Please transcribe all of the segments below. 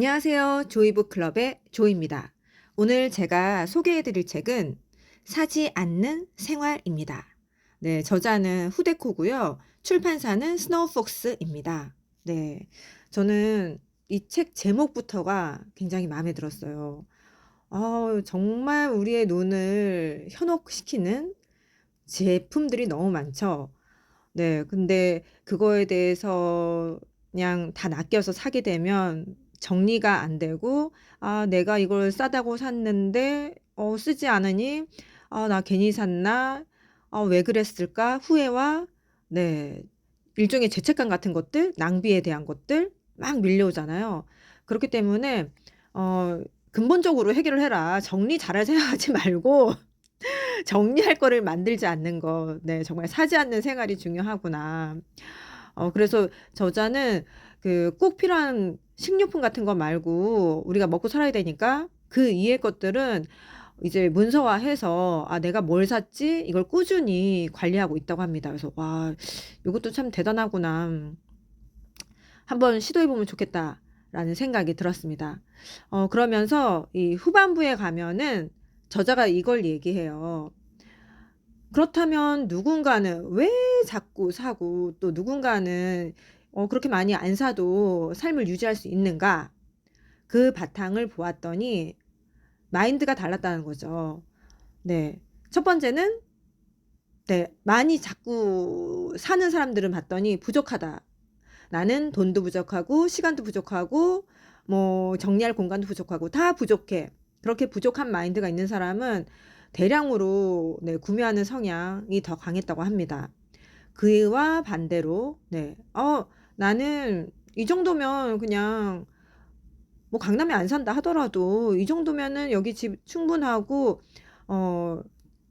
안녕하세요. 조이북 클럽의 조입니다. 오늘 제가 소개해 드릴 책은 사지 않는 생활입니다. 네, 저자는 후데코고요. 출판사는 스노우폭스입니다. 네. 저는 이 책 제목부터가 굉장히 마음에 들었어요. 정말 우리의 눈을 현혹시키는 제품들이 너무 많죠. 네. 근데 그거에 대해서 그냥 다 낚여서 사게 되면 정리가 안 되고 '아 내가 이걸 싸다고 샀는데 쓰지 않으니 나 괜히 샀나? 왜 그랬을까?' 후회와 네 일종의 죄책감 같은 것들, 낭비에 대한 것들 막 밀려오잖아요. 그렇기 때문에 어 '근본적으로 해결을 해라. 정리 잘할 생각하지 말고 정리할 거를 만들지 않는 것. 네 정말 사지 않는 생활이 중요하구나.' 그래서 저자는 그 꼭 필요한 식료품 같은 거 말고 우리가 먹고 살아야 되니까 그 이외의 것들은 이제 문서화해서 '아 내가 뭘 샀지?' 이걸 꾸준히 관리하고 있다고 합니다. 그래서 '와 요것도 참 대단하구나. 한번 시도해 보면 좋겠다.'라는 생각이 들었습니다. 그러면서 이 후반부에 가면은 저자가 이걸 얘기해요. 그렇다면 누군가는 왜 자꾸 사고 또 누군가는 그렇게 많이 안 사도 삶을 유지할 수 있는가? 그 바탕을 보았더니 마인드가 달랐다는 거죠. 네. 첫 번째는 네 많이 자꾸 사는 사람들은 봤더니 부족하다. 나는 돈도 부족하고 시간도 부족하고 뭐 정리할 공간도 부족하고 다 부족해. 그렇게 부족한 마인드가 있는 사람은 대량으로 네 구매하는 성향이 더 강했다고 합니다. 그와 반대로 네 나는 이 정도면 그냥 뭐 강남에 안 산다 하더라도 이 정도면은 여기 집 충분하고 어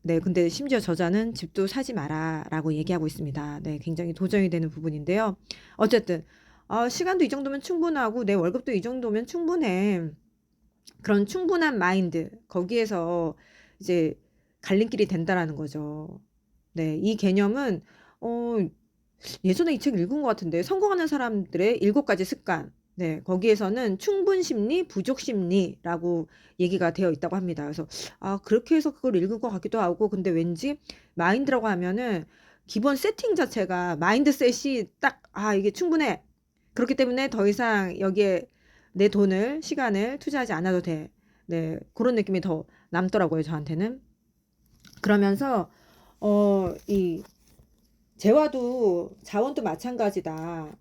네 근데 심지어 저자는 "집도 사지 마라."라고 얘기하고 있습니다. 네 굉장히 도전이 되는 부분인데요. 어쨌든 시간도 이 정도면 충분하고 내 월급도 이 정도면 충분해. 그런 충분한 마인드 거기에서 이제 갈림길이 된다라는 거죠. 네. 이 개념은 어 예전에 이 책 읽은 것 같은데 성공하는 사람들의 7가지 습관. 네. 거기에서는 충분 심리, 부족 심리라고 얘기가 되어 있다고 합니다. 그래서 그렇게 해서 그걸 읽은 것 같기도 하고 근데 왠지 마인드라고 하면은 기본 세팅 자체가 마인드셋이 딱 '아 이게 충분해. 그렇기 때문에 더 이상 여기에 내 돈을 시간을 투자하지 않아도 돼.' 네. 고런 느낌이 더 남더라고요 저한테는. 그러면서 이 재화도 자원도 마찬가지다.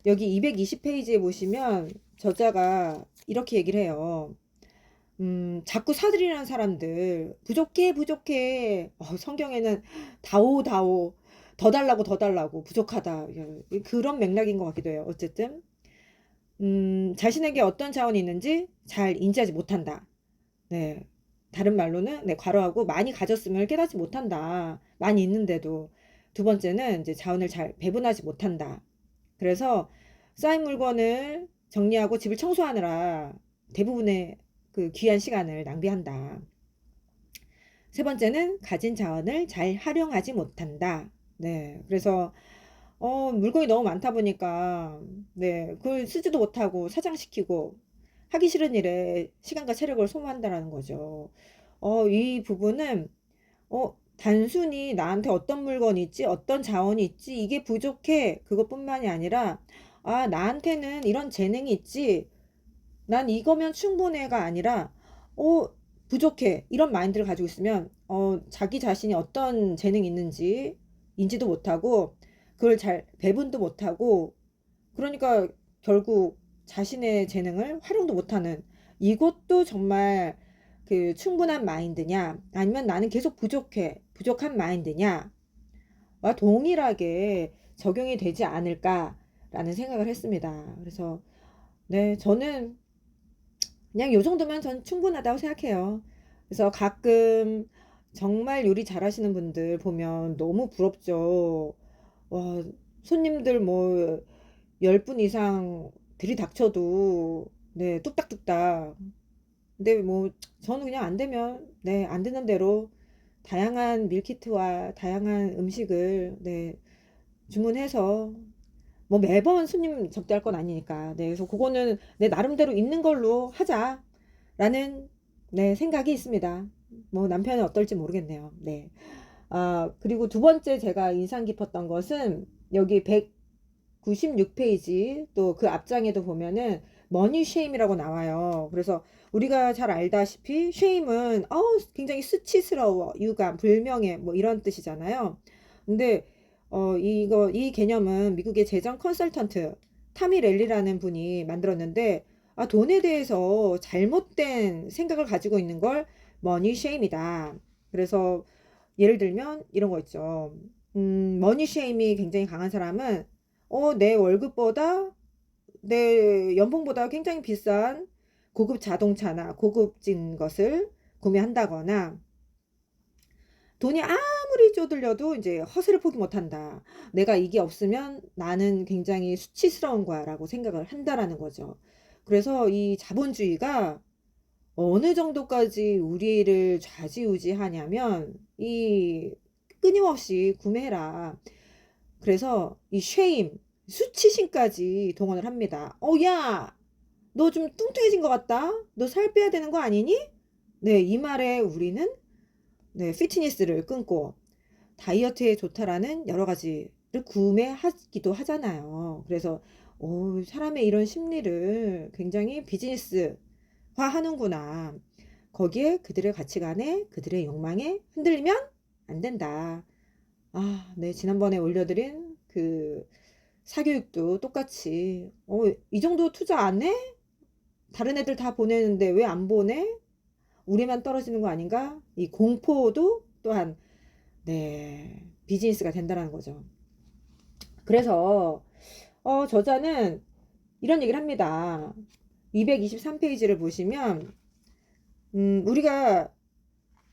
여기 220 페이지에 보시면 저자가 이렇게 얘기를 해요. 자꾸 사들이는 사람들 부족해, 부족해. 성경에는 다오, 다오. 더 달라고, 더 달라고. 부족하다. 그런 맥락인 것 같기도 해요. 어쨌든 자신에게 어떤 자원이 있는지 잘 인지하지 못한다. 네. 다른 말로는 네 괄호하고 많이 가졌음을 깨닫지 못한다. 많이 있는데도. 두 번째는 이제 자원을 잘 배분하지 못한다. 그래서 쌓인 물건을 정리하고 집을 청소하느라 대부분의 그 귀한 시간을 낭비한다. 세 번째는 가진 자원을 잘 활용하지 못한다. 네. 그래서 물건이 너무 많다 보니까 네 그걸 쓰지도 못하고 사장시키고 하기 싫은 일에 시간과 체력을 소모한다라는 거죠. 이 부분은 단순히 '나한테 어떤 물건이 있지, 어떤 자원이 있지, 이게 부족해.' 그것뿐만이 아니라 '아 나한테는 이런 재능이 있지. 난 이거면 충분해.'가 아니라 '어 부족해.' 이런 마인드를 가지고 있으면 자기 자신이 어떤 재능이 있는지 인지도 못하고 그걸 잘 배분도 못하고 그러니까 결국 자신의 재능을 활용도 못하는 이것도 정말 그 충분한 마인드냐 아니면 나는 계속 부족해 부족한 마인드냐와 동일하게 적용이 되지 않을까라는 생각을 했습니다. 그래서 네 저는 그냥 요 정도면 전 충분하다고 생각해요. 그래서 가끔 정말 요리 잘하시는 분들 보면 너무 부럽죠. 와 손님들 뭐 10분 이상 들이닥쳐도 네 뚝딱뚝딱. 근데 뭐 저는 그냥 안 되면 네 안 되는 대로 다양한 밀키트와 다양한 음식을 네 주문해서 뭐 매번 손님 접대할 건 아니니까. 네, 그래서 그거는 내 나름대로 있는 걸로 하자라는 네, 생각이 있습니다. 뭐 남편은 어떨지 모르겠네요. 네. 아, 그리고 두 번째 제가 인상 깊었던 것은 여기 196페이지 또 그 앞장에도 보면은 머니 쉐임이라고 나와요. 그래서 우리가 잘 알다시피 쉐임은 굉장히 수치스러워, 유감, 불명예 뭐 이런 뜻이잖아요. 근데 이 개념은 미국의 재정 컨설턴트 타미 렐리라는 분이 만들었는데 돈에 대해서 잘못된 생각을 가지고 있는 걸 머니 쉐임이다. 그래서 예를 들면 이런 거 있죠. 머니 쉐임이 굉장히 강한 사람은 내 월급보다 내 연봉보다 굉장히 비싼 고급 자동차나 고급진 것을 구매한다거나 돈이 아무리 쪼들려도 이제 허세를 포기 못한다. 내가 이게 없으면 나는 굉장히 수치스러운 거야라고 생각을 한다라는 거죠. 그래서 이 자본주의가 어느 정도까지 우리를 좌지우지하냐면 이 끊임없이 구매해라. 그래서 이 쉐임, 수치심까지 동원을 합니다. 야, 너 좀 뚱뚱해진 것 같다. 너 살 빼야 되는 거 아니니? 네, 이 말에 우리는 네, 피트니스를 끊고 다이어트에 좋다라는 여러 가지를 구매하기도 하잖아요. 그래서 사람의 이런 심리를 굉장히 비즈니스화 하는구나. 거기에 그들의 가치관에 그들의 욕망에 흔들리면 안 된다. 네, 지난번에 올려드린 그 사교육도 똑같이 이 정도 투자 안 해? 다른 애들 다 보내는데 왜 안 보내? 우리만 떨어지는 거 아닌가? 이 공포도 또한 네, 비즈니스가 된다는 거죠. 그래서 저자는 이런 얘기를 합니다. 223페이지를 보시면 우리가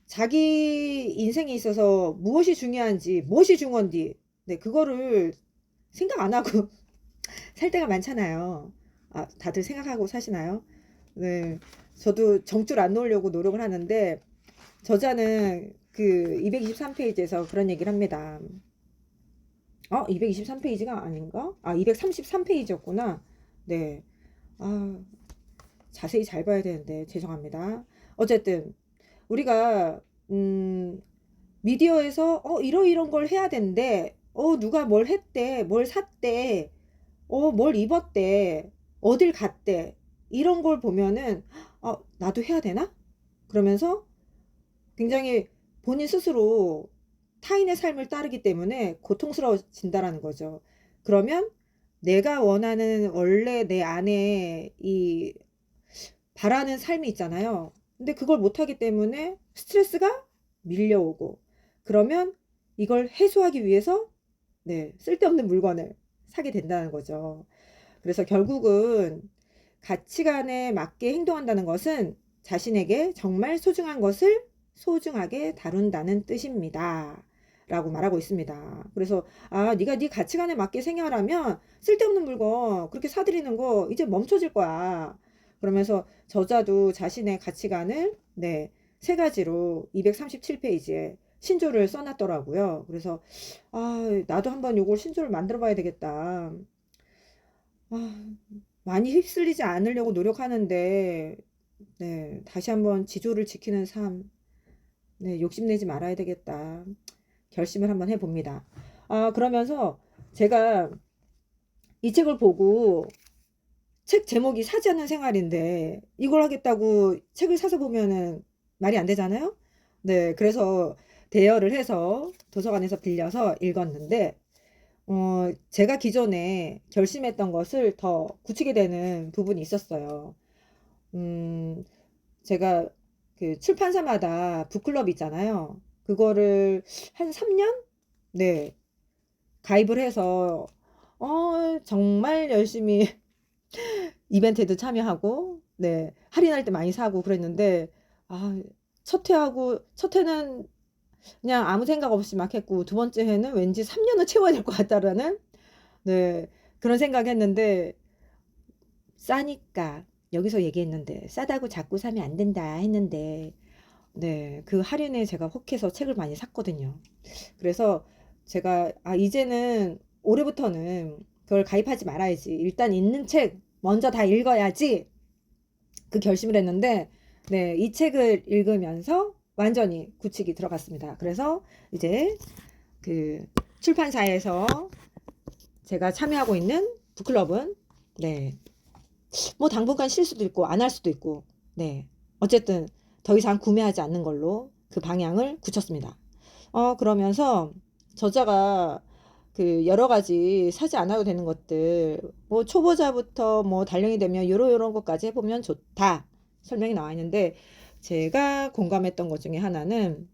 자기 인생에 있어서 무엇이 중요한지, 무엇이 중요한지, 네, 그거를 생각 안 하고 살 때가 많잖아요. 다들 생각하고 사시나요? 네, 저도 정줄 안 놓으려고 노력을 하는데, 저자는 그 223페이지에서 그런 얘기를 합니다. 223페이지가 아닌가? 233페이지였구나. 네. 아, 자세히 잘 봐야 되는데, 죄송합니다. 어쨌든, 우리가 미디어에서 이런 걸 해야 된대. 누가 뭘 했대, 뭘 샀대, 뭘 입었대, 어딜 갔대. 이런 걸 보면은 나도 해야 되나? 그러면서 굉장히 본인 스스로 타인의 삶을 따르기 때문에 고통스러워진다라는 거죠. 그러면 내가 원하는 원래 내 안에 이 바라는 삶이 있잖아요. 근데 그걸 못하기 때문에 스트레스가 밀려오고 그러면 이걸 해소하기 위해서 네, 쓸데없는 물건을 사게 된다는 거죠. 그래서 결국은 가치관에 맞게 행동한다는 것은 자신에게 정말 소중한 것을 소중하게 다룬다는 뜻입니다. 라고 말하고 있습니다. 그래서 네가 네 가치관에 맞게 생활하면 쓸데없는 물건 그렇게 사들이는 거 이제 멈춰질 거야. 그러면서 저자도 자신의 가치관을 네, 세 가지로 237페이지에 신조를 써놨더라고요. 그래서 나도 한번 요걸 신조를 만들어 봐야 되겠다. 많이 휩쓸리지 않으려고 노력하는데 네, 다시 한번 지조를 지키는 삶 네, 욕심내지 말아야 되겠다. 결심을 한번 해봅니다. 그러면서 제가 이 책을 보고 책 제목이 사지 않는 생활인데 이걸 하겠다고 책을 사서 보면은 말이 안 되잖아요. 네, 그래서 대여를 해서 도서관에서 빌려서 읽었는데 제가 기존에 결심했던 것을 더 굳히게 되는 부분이 있었어요. 음, 제가 그 출판사마다 북클럽 있잖아요. 그거를 한 3년? 네, 가입을 해서 정말 열심히 이벤트에도 참여하고 네, 할인할 때 많이 사고 그랬는데 아, 첫 회는 그냥 아무 생각 없이 막 했고 두 번째 회는 왠지 3년은 채워야 될 것 같다라는 네, 그런 생각했는데 싸니까 여기서 얘기했는데 싸다고 자꾸 사면 안 된다 했는데 네, 그 할인에 제가 혹해서 책을 많이 샀거든요. 그래서 제가 이제는 올해부터는 그걸 가입하지 말아야지. 일단 있는 책 먼저 다 읽어야지. 그 결심을 했는데, 네, 이 책을 읽으면서 완전히 굳히기 들어갔습니다. 그래서 이제 그 출판사에서 제가 참여하고 있는 북클럽은, 네, 뭐 당분간 쉴 수도 있고 안 할 수도 있고, 네, 어쨌든 더 이상 구매하지 않는 걸로 그 방향을 굳혔습니다. 그러면서 저자가 그 여러 가지 사지 않아도 되는 것들, 뭐 초보자부터 뭐 단령이 되면 요런 것까지 해보면 좋다 설명이 나와 있는데, 제가 공감했던 것 중에 하나는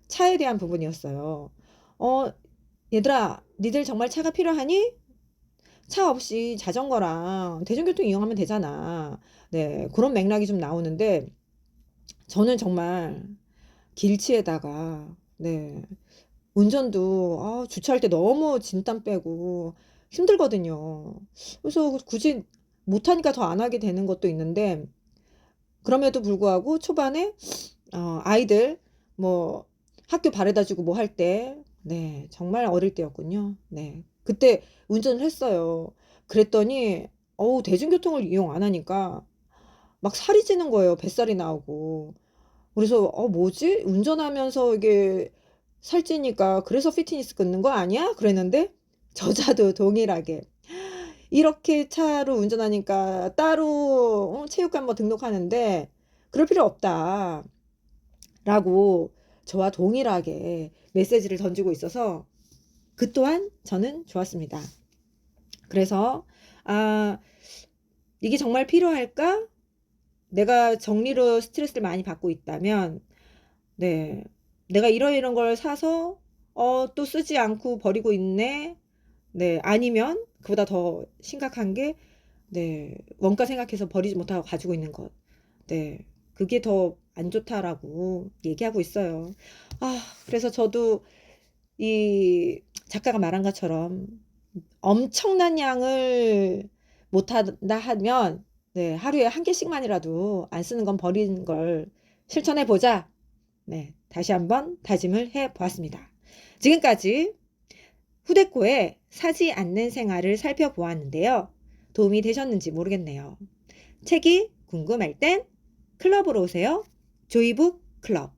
차에 대한 부분이었어요. 어, 얘들아, 니들 정말 차가 필요하니? 차 없이 자전거랑 대중교통 이용하면 되잖아. 네, 그런 맥락이 좀 나오는데, 저는 정말 길치에다가, 네, 운전도 주차할 때 너무 진땀 빼고 힘들거든요. 그래서 굳이 못하니까 더 안 하게 되는 것도 있는데, 그럼에도 불구하고 초반에 아이들 뭐 학교 바래다 주고 뭐 할 때, 네, 정말 어릴 때였군요. 네, 그때 운전을 했어요. 그랬더니 대중교통을 이용 안 하니까 막 살이 찌는 거예요. 뱃살이 나오고. 그래서 뭐지? 운전하면서 이게 살찌니까 그래서 피트니스 끊는 거 아니야? 그랬는데 저자도 동일하게 이렇게 차로 운전하니까 따로 체육관 뭐 등록하는데 그럴 필요 없다 라고 저와 동일하게 메시지를 던지고 있어서 그 또한 저는 좋았습니다. 그래서 이게 정말 필요할까? 내가 정리로 스트레스를 많이 받고 있다면, 네, 내가 이런 걸 사서 또 쓰지 않고 버리고 있네. 네, 아니면 그보다 더 심각한 게, 네, 원가 생각해서 버리지 못하고 가지고 있는 것. 네, 그게 더 안 좋다라고 얘기하고 있어요. 그래서 저도 이 작가가 말한 것처럼 엄청난 양을 못한다 하면, 네, 하루에 한 개씩만이라도 안 쓰는 건 버리는 걸 실천해 보자. 네, 다시 한번 다짐을 해 보았습니다. 지금까지 후데코의 사지 않는 생활을 살펴보았는데요. 도움이 되셨는지 모르겠네요. 책이 궁금할 땐 클럽으로 오세요. 조이북 클럽.